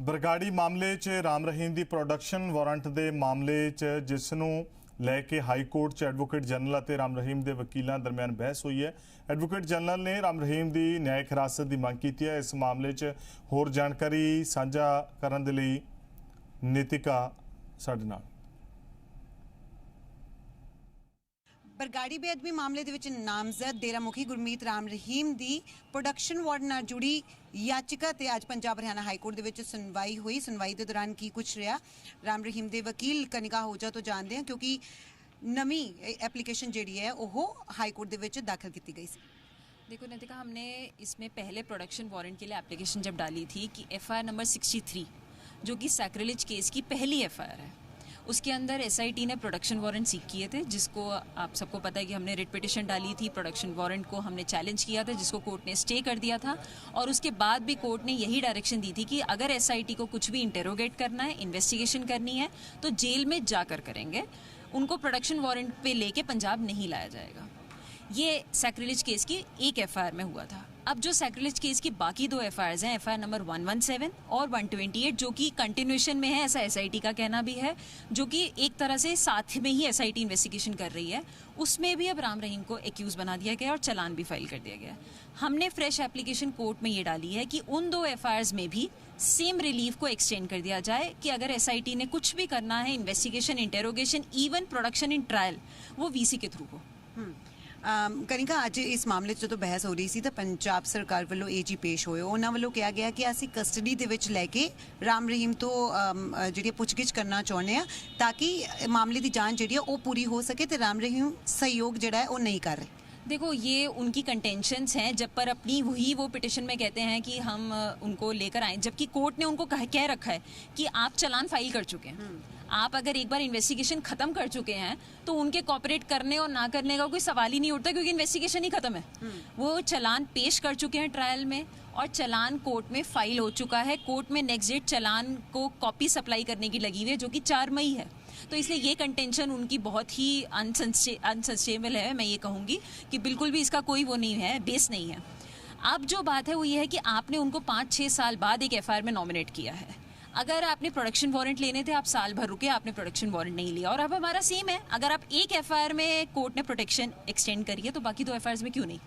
बरगाड़ी मामले च Ram Rahim the production warrant दे मामले च जिसनू लैके हाई कोर्ट च एडवोकेट जनरल और राम रहीम के वकीलों दरमियान बहस हुई है। एडवोकेट जनरल ने राम रहीम की न्यायिक हिरासत की मंग की है। इस मामले च होर जानकारी साझा करने के लिए नीतिका साडे नाल। बरगाड़ी बेअदबी मामले दे विच नामजद डेरा मुखी Gurmeet Ram Rahim the production warrant नाल जुड़ी याचिका ते अज पंजाब हरियाणा हाई कोर्ट दे विच सुनवाई हुई। सुनवाई के दौरान की कुछ रहा, राम रहीम दे वकील कनिका आहूजा तो जानते हैं, क्योंकि नवी एप्लीकेशन जिहड़ी है वो हाई कोर्ट दे विच दाखिल की गई सी। देखो नितिका, हमने इसमें पहले प्रोडक्शन वारंट के लिए एप्लीकेशन जब डाली थी कि FIR नंबर 63 जो कि सैक्रिलेज केस की पहली FIR है, उसके अंदर SIT ने प्रोडक्शन वारंट सीख किए थे, जिसको आप सबको पता है कि हमने रिट पिटिशन डाली थी। प्रोडक्शन वारंट को हमने चैलेंज किया था, जिसको कोर्ट ने स्टे कर दिया था। और उसके बाद भी कोर्ट ने यही डायरेक्शन दी थी कि अगर SIT को कुछ भी इंटेरोगेट करना है, इन्वेस्टिगेशन करनी है, तो जेल में जाकर करेंगे। उनको प्रोडक्शन वारंट पे लेके पंजाब नहीं लाया जाएगा। ये सैक्रिलेज केस की एक FIR में हुआ था। अब जो सैक्रिलेज केस की बाकी 2 FIRs हैं, FIR नंबर 117 और 128, जो कि कंटिन्यूएशन में है, ऐसा SIT का कहना भी है, जो कि एक तरह से साथ में ही SIT इन्वेस्टिगेशन कर रही है, उसमें भी अब राम रहीम को एक्यूज बना दिया गया और चालान भी फाइल कर दिया गया। हमने फ्रेश एप्लीकेशन कोर्ट में ये डाली है कि उन 2 FIRs में भी सेम रिलीफ को एक्सटेंड कर दिया जाए कि अगर SIT ने कुछ भी करना है, investigation, interrogation, even production in trial, वो VC के थ्रू हो। कनिका, अज इस मामले जो बहस हो रही सी, तो पंजाब सरकार वालों AG पेश होए, उन्होंने वालों कहा गया कि असी कस्टडी दे विच लैके राम रहीम तो जी पुछगिछ करना चाहते हैं, ताकि मामले की जांच जी पूरी हो सके, तो राम रहीम सहयोग जोड़ा है वो नहीं कर रहे। देखो, ये उनकी कंटेंशंस हैं, जब पर अपनी वो पिटिशन में कहते हैं कि हम उनको लेकर आए, जबकि कोर्ट ने उनको कह रखा है कि आप चालान फाइल कर चुके हैं। आप अगर एक बार इन्वेस्टिगेशन खत्म कर चुके हैं तो उनके कॉपरेट करने और ना करने का कोई सवाल ही नहीं उठता, क्योंकि इन्वेस्टिगेशन ही खत्म है। वो चालान पेश कर चुके हैं ट्रायल में और चालान कोर्ट में फाइल हो चुका है। कोर्ट में नेक्स्ट डेट चालान को कॉपी सप्लाई करने की लगी हुई है, जो कि 4 मई है। तो इसलिए ये कंटेंशन उनकी बहुत ही अनसस्टेनेबल है। मैं ये कहूँगी कि बिल्कुल भी इसका कोई वो नहीं है, बेस नहीं है। अब जो बात है वो ये है कि आपने उनको 5-6 साल बाद एक FIR में नॉमिनेट किया है। अगर आपने प्रोडक्शन वारंट लेने थे, आप साल भर रुके, आपने प्रोडक्शन वारंट नहीं लिया। और अब हमारा सेम है, अगर आप एक FIR में कोर्ट ने प्रोटेक्शन एक्सटेंड करी है, तो बाकी 2 FIRs में क्यों नहीं?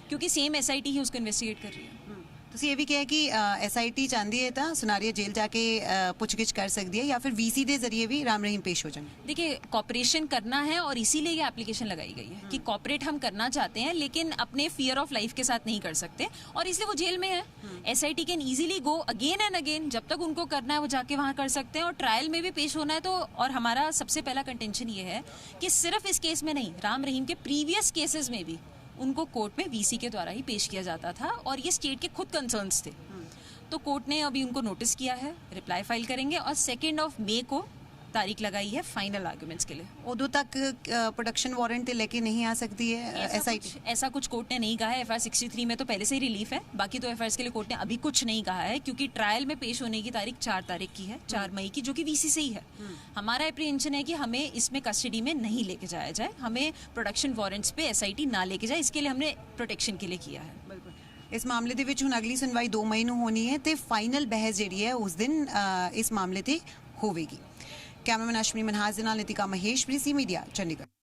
क्योंकि सेम SIT ही उसको इन्वेस्टिगेट कर रही है। तो ये भी कहा कि SIT चाहती है तो सुनारिया जेल जाके पुछगिछ कर सकती है, या फिर VC के जरिए भी राम रहीम पेश हो जाए। देखिए, कॉपरेशन करना है और इसीलिए ये एप्लीकेशन लगाई गई है कि कॉपरेट हम करना चाहते हैं, लेकिन अपने फियर ऑफ लाइफ के साथ नहीं कर सकते, और इसलिए वो जेल में है। SIT can easily go again and again, जब तक उनको करना है वो जाके वहाँ कर सकते हैं, और ट्रायल में भी पेश होना है तो। और हमारा सबसे पहला कंटेंशन ये है कि सिर्फ इस केस में नहीं, राम रहीम के प्रीवियस केसेस में भी उनको कोर्ट में VC के द्वारा ही पेश किया जाता था, और ये स्टेट के खुद कंसर्न्स थे। तो कोर्ट ने अभी उनको नोटिस किया है, रिप्लाई फाइल करेंगे, और 2 मई को तारीख लगाई है फाइनल आर्गुमेंट्स के लिए। उदों तक प्रोडक्शन वारंट लेके नहीं आ सकती है SIT? ऐसा कुछ कोर्ट ने नहीं कहा है। FIR 63 में तो पहले से ही रिलीफ है, बाकी 2 FIRs के लिए कोर्ट ने अभी कुछ नहीं कहा है, क्योंकि ट्रायल में पेश होने की तारीख 4 तारीख की है, 4 मई की, जो कि VC से ही है। हमारा एप्रीहेंशन है कि हमें इसमें कस्टडी में नहीं लेके जाया जाए, हमें प्रोडक्शन वारंट्स पे SIT ना लेके जाए, इसके लिए हमने प्रोटेक्शन के लिए किया है। इस मामले दे विच हुण अगली सुनवाई 2 मई नूं होनी है, तो फाइनल बहस जिहड़ी है उस दिन इस मामले ते होवेगी। कैमरामैन अश्विनी मनहास दे नाल नीतिका महेश, BC मीडिया, चंडीगढ़।